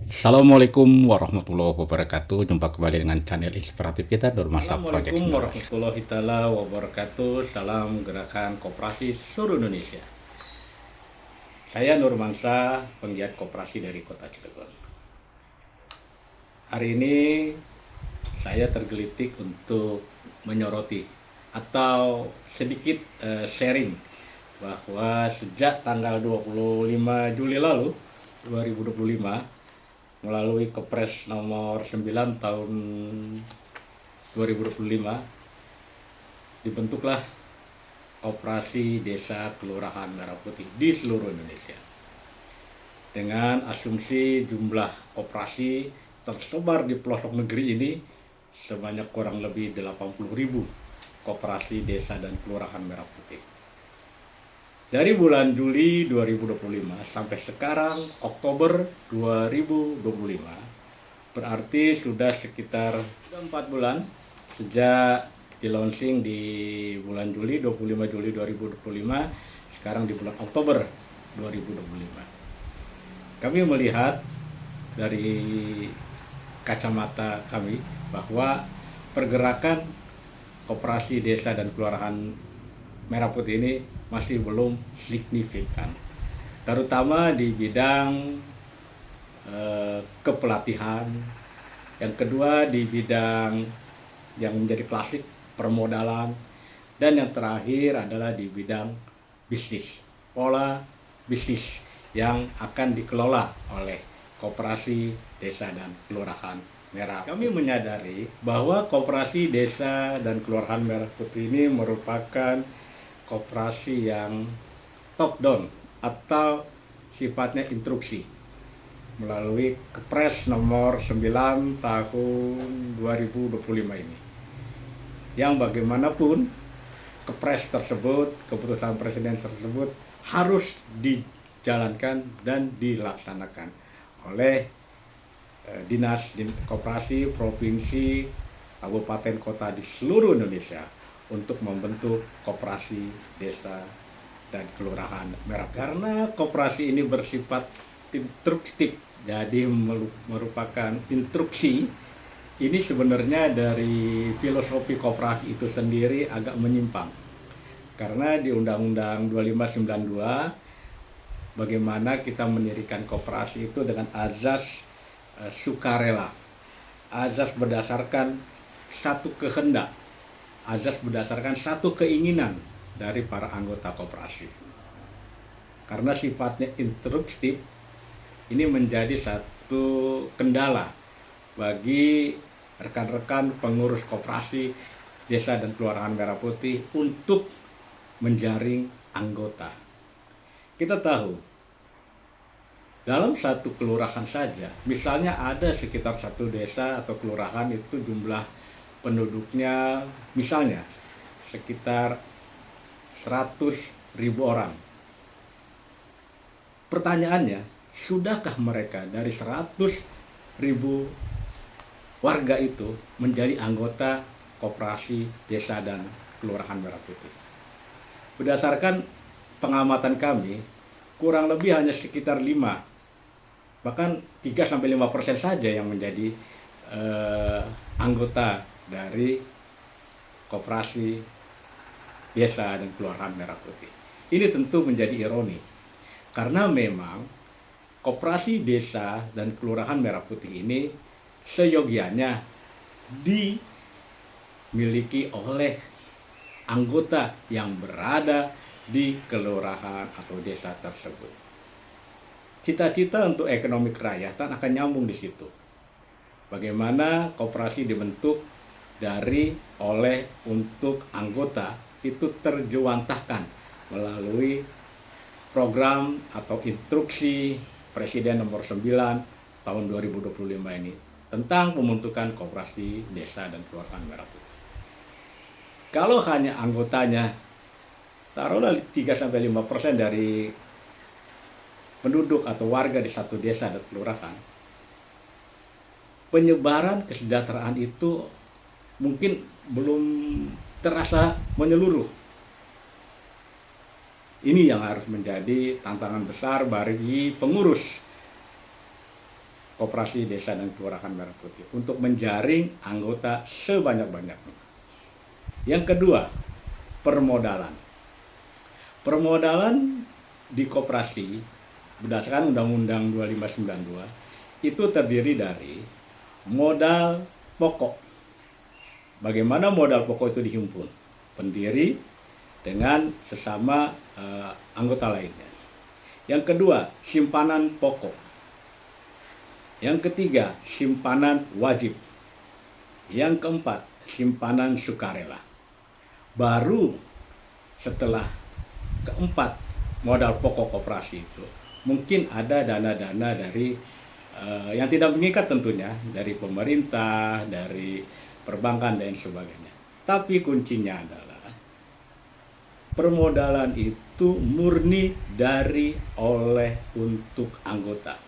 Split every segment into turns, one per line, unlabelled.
Assalamualaikum warahmatullahi wabarakatuh. Jumpa kembali dengan channel inspiratif kita Nurmasa Project
Assalamualaikum
19.
warahmatullahi taala wabarakatuh. Salam gerakan koperasi seluruh Indonesia. Saya Nurmansa, penggiat koperasi dari Kota Cilegon. Hari ini saya tergelitik untuk menyoroti atau sedikit sharing bahwa sejak tanggal 25 Juli lalu 2025 melalui Kepres nomor 9 tahun 2025 dibentuklah Koperasi Desa Kelurahan Merah Putih di seluruh Indonesia. Dengan asumsi jumlah koperasi tersebar di pelosok negeri ini sebanyak kurang lebih 80.000 koperasi desa dan kelurahan Merah Putih. Dari bulan Juli 2025 sampai sekarang Oktober 2025, berarti sudah sekitar 4 bulan sejak di launching di bulan Juli, 25 Juli 2025, sekarang di bulan Oktober 2025. Kami melihat dari kacamata kami bahwa pergerakan koperasi desa dan kelurahan Merah Putih ini masih belum signifikan, terutama di bidang kepelatihan, yang kedua di bidang yang menjadi klasik permodalan, dan yang terakhir adalah di bidang bisnis, pola bisnis yang akan dikelola oleh koperasi desa dan kelurahan Merah. Kami menyadari bahwa koperasi desa dan kelurahan Merah Putih ini merupakan koperasi yang top down atau sifatnya instruksi melalui Kepres nomor 9 tahun 2025 ini. Yang bagaimanapun Kepres tersebut, keputusan Presiden tersebut harus dijalankan dan dilaksanakan oleh dinas koperasi, provinsi, kabupaten, kota di seluruh Indonesia untuk membentuk koperasi desa dan kelurahan Merah. Karena koperasi ini bersifat instruktif, jadi merupakan instruksi. Ini sebenarnya dari filosofi koperasi itu sendiri agak menyimpang. Karena di Undang-Undang 2592 bagaimana kita mendirikan koperasi itu dengan azas sukarela, azas berdasarkan satu kehendak, azas berdasarkan satu keinginan dari para anggota koperasi. Karena sifatnya instruktif, ini menjadi satu kendala bagi rekan-rekan pengurus koperasi desa dan kelurahan Merah Putih untuk menjaring anggota. Kita tahu dalam satu kelurahan saja, misalnya ada sekitar satu desa atau kelurahan itu jumlah penduduknya misalnya sekitar 100.000 orang. Pertanyaannya, sudahkah mereka dari 100.000 warga itu menjadi anggota koperasi desa dan kelurahan Merah Putih? Berdasarkan pengamatan kami, kurang lebih hanya sekitar 5, bahkan 3-5% saja yang menjadi anggota dari koperasi desa dan kelurahan Merah Putih. Ini tentu menjadi ironi, karena memang koperasi desa dan kelurahan Merah Putih ini seyogianya dimiliki oleh anggota yang berada di kelurahan atau desa tersebut. Cita-cita untuk ekonomi kerakyatan akan nyambung di situ. Bagaimana koperasi dibentuk dari, oleh, untuk anggota itu terjewantahkan melalui program atau instruksi Presiden nomor 9 tahun 2025 ini tentang pembentukan koperasi desa dan kelurahan Merah Putih. Kalau hanya anggotanya, taruhlah 3-5% dari penduduk atau warga di satu desa dan kelurahan, penyebaran kesejahteraan itu mungkin belum terasa menyeluruh. Ini yang harus menjadi tantangan besar bagi pengurus Koperasi Desa dan Kelurahan Merah Putih untuk menjaring anggota sebanyak-banyaknya. Yang kedua, permodalan. Permodalan di koperasi berdasarkan Undang-Undang 2592 itu terdiri dari modal pokok. Bagaimana modal pokok itu dihimpun? Pendiri dengan sesama anggota lainnya. Yang kedua, simpanan pokok. Yang ketiga, simpanan wajib. Yang keempat, simpanan sukarela. Baru setelah keempat modal pokok koperasi itu, mungkin ada dana-dana dari yang tidak mengikat tentunya, dari pemerintah, dari perbankan dan sebagainya. Tapi kuncinya adalah permodalan itu murni dari oleh untuk anggota.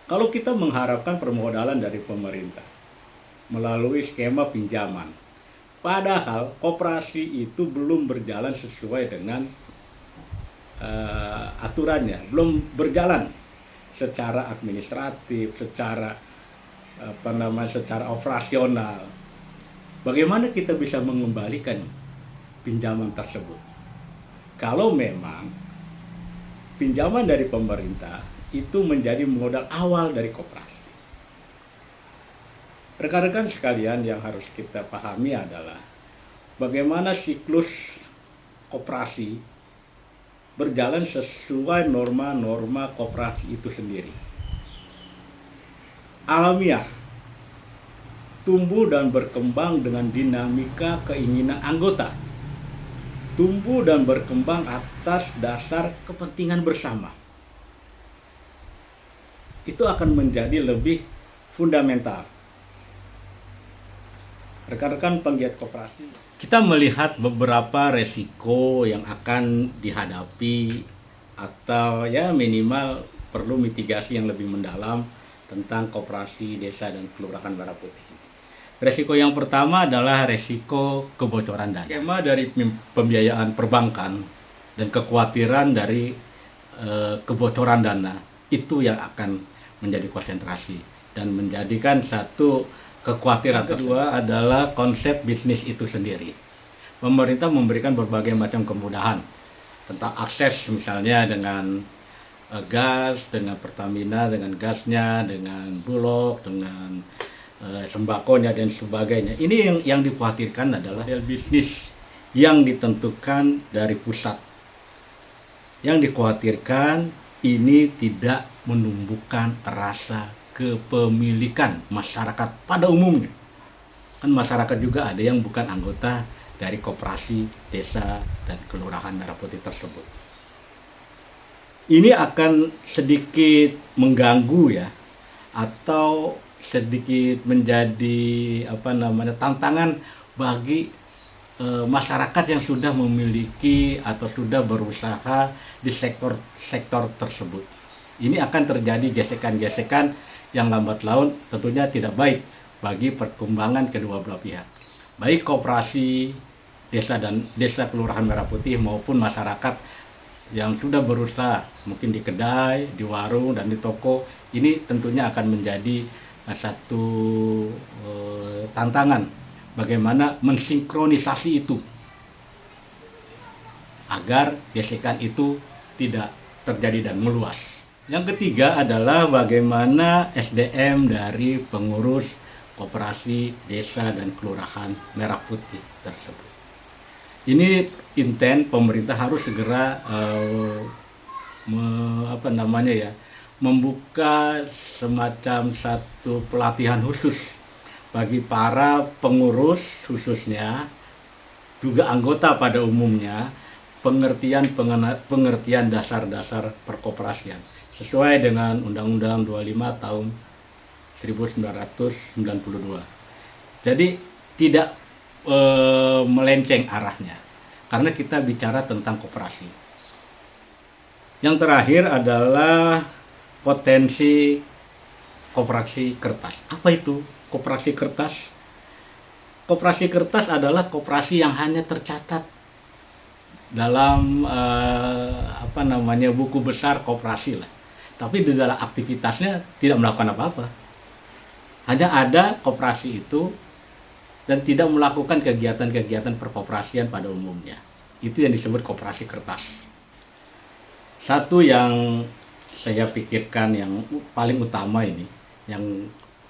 Kalau kita mengharapkan permodalan dari pemerintah melalui skema pinjaman, padahal koperasi itu belum berjalan sesuai dengan aturannya, belum berjalan secara administratif, secara secara operasional. Bagaimana kita bisa mengembalikan pinjaman tersebut? Kalau memang pinjaman dari pemerintah itu menjadi modal awal dari koperasi. Rekan-rekan sekalian, yang harus kita pahami adalah bagaimana siklus koperasi berjalan sesuai norma-norma koperasi itu sendiri. Alamiah, tumbuh dan berkembang dengan dinamika keinginan anggota. Tumbuh dan berkembang atas dasar kepentingan bersama. Itu akan menjadi lebih fundamental. Rekan-rekan penggiat koperasi, kita melihat beberapa resiko yang akan dihadapi atau ya minimal perlu mitigasi yang lebih mendalam tentang koperasi desa dan kelurahan Merah Putih. Resiko yang pertama adalah resiko kebocoran dana. Skema dari pembiayaan perbankan dan kekhawatiran dari kebocoran dana itu yang akan menjadi konsentrasi dan menjadikan satu kekhawatiran. Kedua adalah konsep bisnis itu sendiri. Pemerintah memberikan berbagai macam kemudahan tentang akses, misalnya dengan gas, dengan Pertamina, dengan gasnya, dengan Bulog, dengan sembakonya dan sebagainya. Ini yang dikhawatirkan adalah model bisnis yang ditentukan dari pusat. Yang dikhawatirkan ini tidak menumbuhkan rasa kepemilikan masyarakat pada umumnya. Kan masyarakat juga ada yang bukan anggota dari koperasi desa dan kelurahan Merah Putih tersebut. Ini akan sedikit mengganggu ya, atau sedikit menjadi tantangan bagi masyarakat yang sudah memiliki atau sudah berusaha di sektor tersebut. Ini akan terjadi gesekan-gesekan yang lambat laun tentunya tidak baik bagi perkembangan kedua belah pihak. Baik koperasi desa kelurahan Merah Putih maupun masyarakat yang sudah berusaha mungkin di kedai, di warung dan di toko, ini tentunya akan menjadi satu tantangan bagaimana mensinkronisasi itu agar gesekan itu tidak terjadi dan meluas. Yang ketiga adalah bagaimana SDM dari pengurus koperasi desa dan kelurahan Merah Putih tersebut. Ini intent pemerintah harus segera membuka semacam satu pelatihan khusus bagi para pengurus, khususnya juga anggota pada umumnya, pengertian dasar-dasar perkoperasian sesuai dengan Undang-Undang 25 tahun 1992. Jadi tidak melenceng arahnya, karena kita bicara tentang koperasi. Yang terakhir adalah potensi koperasi kertas. Apa itu koperasi kertas? Koperasi kertas adalah koperasi yang hanya tercatat dalam buku besar koperasi lah. tapi di dalam aktivitasnya tidak melakukan apa-apa. Hanya ada koperasi itu dan tidak melakukan kegiatan-kegiatan perkoperasian pada umumnya. Itu yang disebut koperasi kertas. Satu yang saya pikirkan yang paling utama ini, yang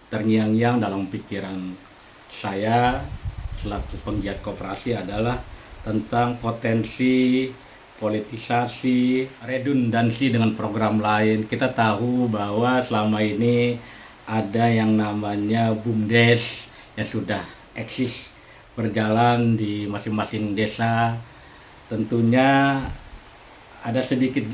terngiang-ngiang dalam pikiran saya selaku penggiat koperasi adalah tentang potensi politisasi, redundansi dengan program lain. Kita tahu bahwa selama ini ada yang namanya BUMDes yang sudah eksis berjalan di masing-masing desa. Tentunya ada sedikit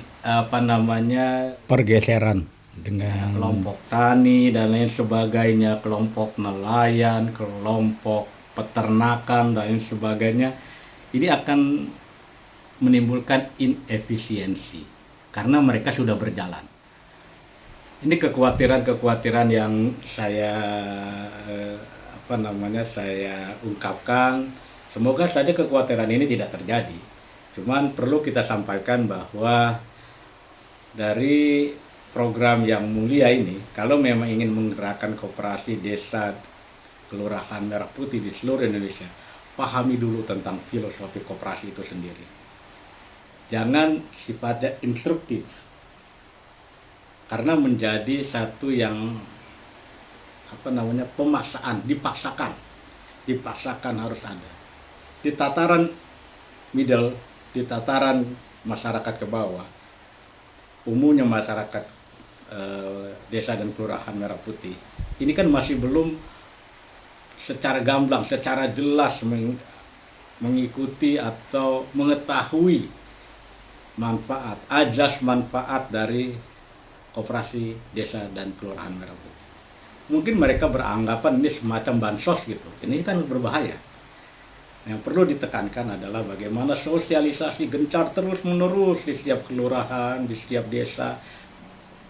pergeseran dengan kelompok tani dan lain sebagainya, kelompok nelayan, kelompok peternakan dan lain sebagainya. Ini akan menimbulkan inefisiensi karena mereka sudah berjalan. Ini kekhawatiran yang saya saya ungkapkan. Semoga saja kekhawatiran ini tidak terjadi. Cuman perlu kita sampaikan bahwa dari program yang mulia ini, kalau memang ingin menggerakkan koperasi desa Kelurahan Merah Putih di seluruh Indonesia, pahami dulu tentang filosofi koperasi itu sendiri. Jangan sifatnya instruktif, karena menjadi satu yang pemaksaan, dipaksakan harus ada. Di tataran middle, di tataran masyarakat ke bawah, umumnya masyarakat desa dan kelurahan Merah Putih, ini kan masih belum secara gamblang, secara jelas mengikuti atau mengetahui azas manfaat dari koperasi desa dan kelurahan Merah Putih. Mungkin mereka beranggapan ini semacam bansos gitu. Ini kan berbahaya. Yang perlu ditekankan adalah bagaimana sosialisasi gencar terus-menerus di setiap kelurahan, di setiap desa,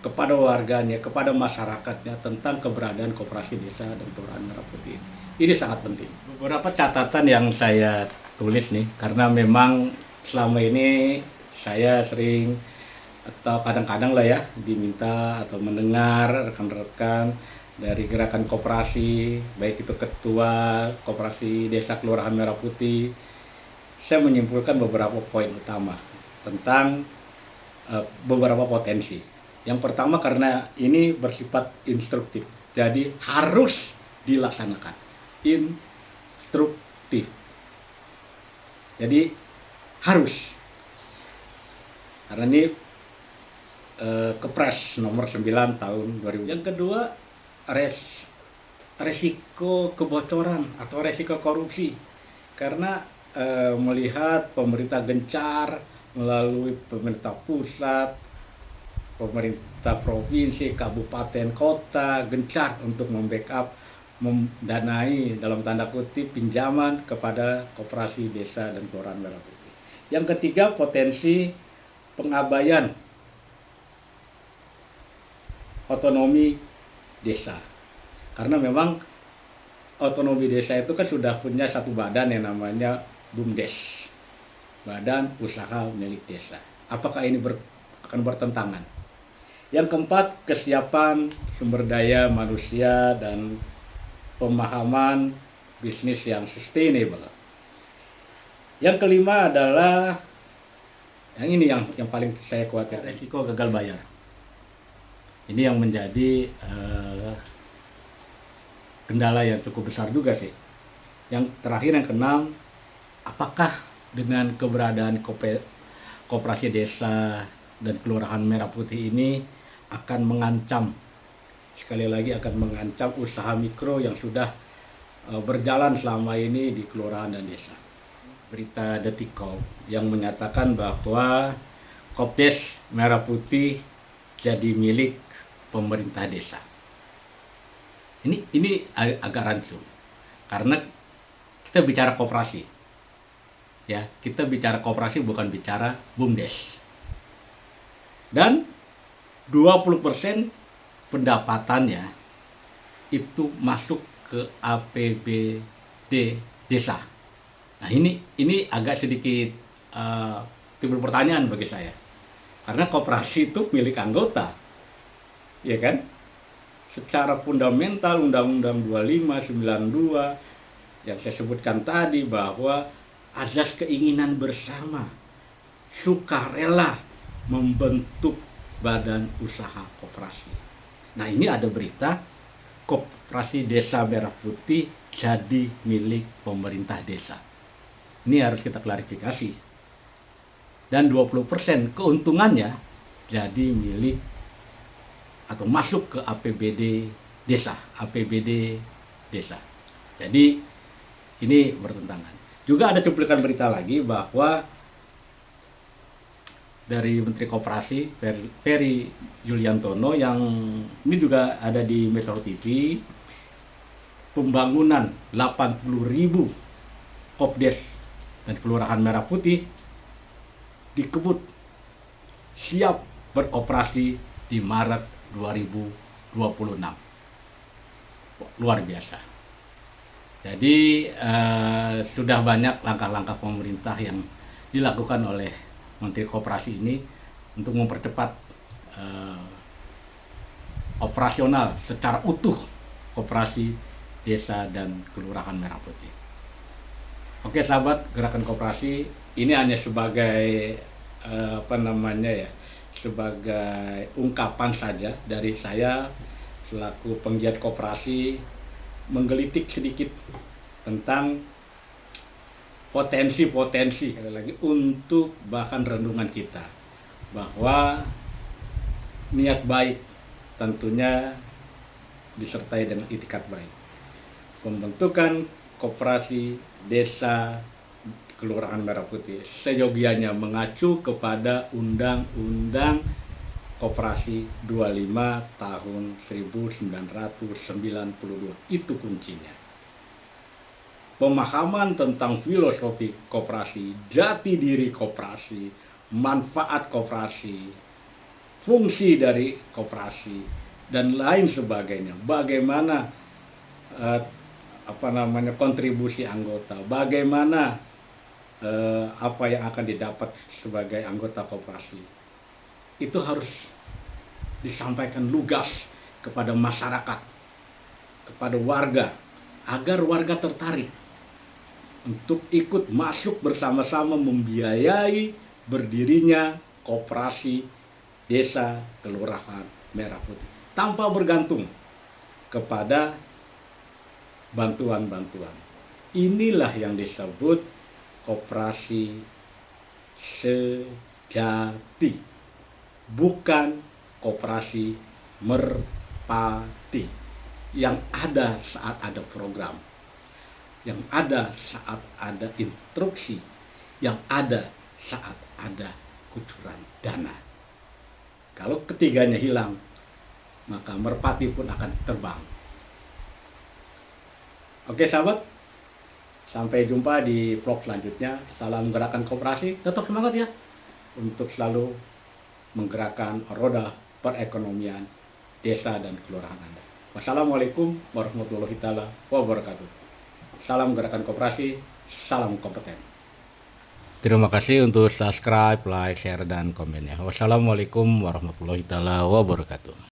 kepada warganya, kepada masyarakatnya tentang keberadaan koperasi desa dan kelurahan Merah Putih. Ini sangat penting. Beberapa catatan yang saya tulis nih, karena memang selama ini saya sering atau kadang-kadang lah ya diminta atau mendengar rekan-rekan dari gerakan koperasi, baik itu ketua koperasi desa kelurahan Merah Putih. Saya menyimpulkan beberapa poin utama tentang beberapa potensi. Yang pertama, karena ini bersifat instruktif, jadi harus dilaksanakan. Instruktif. Jadi harus. Karena ini Kepres nomor 9 tahun 2000. Yang kedua, resiko kebocoran atau resiko korupsi. Karena melihat pemerintah gencar melalui pemerintah pusat, pemerintah provinsi, kabupaten, kota gencar untuk membackup, mendanai dalam tanda kutip pinjaman kepada koperasi desa dan kelurahan Merah Putih. Yang ketiga, potensi pengabaian otonomi desa. Karena memang otonomi desa itu kan sudah punya satu badan yang namanya BUMDes, Badan Usaha Milik Desa. Apakah ini akan bertentangan? Yang keempat, kesiapan sumber daya manusia dan pemahaman bisnis yang sustainable. Yang kelima adalah yang paling saya khawatir, resiko gagal bayar. Ini yang menjadi kendala yang cukup besar juga sih. Yang terakhir, yang keenam, apakah dengan keberadaan koperasi desa dan kelurahan Merah Putih ini akan mengancam, sekali lagi akan mengancam usaha mikro yang sudah berjalan selama ini di kelurahan dan desa. Berita Detikop yang menyatakan bahwa Kopdes Merah Putih jadi milik pemerintah desa. Ini agak rancu karena kita bicara koperasi. Ya, kita bicara koperasi bukan bicara BUMDes. Dan 20% pendapatannya itu masuk ke APBD desa. Nah, ini agak sedikit timbul pertanyaan bagi saya. Karena koperasi itu milik anggota. ya kan? Secara fundamental Undang-Undang 2592 yang saya sebutkan tadi bahwa azas keinginan bersama, sukarela membentuk badan usaha koperasi. Nah, ini ada berita Koperasi Desa Merah Putih jadi milik pemerintah desa. Ini harus kita klarifikasi. Dan 20% keuntungannya jadi milik atau masuk ke APBD desa, Jadi ini bertentangan. Juga ada cuplikan berita lagi bahwa dari Menteri Koperasi Ferry Yuliantono yang ini juga ada di Metro TV, pembangunan 80.000 Kopdes dan Kelurahan Merah Putih dikebut siap beroperasi di Maret 2026. Luar biasa. Jadi sudah banyak langkah-langkah pemerintah yang dilakukan oleh Menteri Koperasi ini untuk mempercepat operasional secara utuh koperasi desa dan Kelurahan Merah Putih. Oke sahabat Gerakan Koperasi, ini hanya sebagai sebagai ungkapan saja dari saya selaku penggiat koperasi, menggelitik sedikit tentang potensi lagi untuk bahan renungan kita, bahwa niat baik tentunya disertai dengan itikat baik. Pembentukan koperasi desa Kelurahan Merah Putih seyogianya mengacu kepada Undang-Undang Koperasi 25 tahun 1992. Itu kuncinya. Pemahaman tentang filosofi koperasi, jati diri koperasi, manfaat koperasi, fungsi dari koperasi, dan lain sebagainya. Bagaimana kontribusi anggota, bagaimana apa yang akan didapat sebagai anggota koperasi, itu harus disampaikan lugas kepada masyarakat, kepada warga, agar warga tertarik untuk ikut masuk bersama-sama membiayai berdirinya koperasi desa Kelurahan Merah Putih tanpa bergantung kepada bantuan-bantuan. Inilah yang disebut koperasi sejati, bukan koperasi merpati yang ada saat ada program, yang ada saat ada instruksi, yang ada saat ada kucuran dana. Kalau ketiganya hilang, maka merpati pun akan terbang. Oke sahabat, sampai jumpa di vlog selanjutnya. Salam Gerakan Koperasi, tetap semangat ya untuk selalu menggerakkan roda perekonomian desa dan kelurahan Anda. Wassalamualaikum warahmatullahi wabarakatuh. Salam Gerakan Koperasi, salam kompeten.
Terima kasih untuk subscribe, like, share, dan komennya. Wassalamualaikum warahmatullahi wabarakatuh.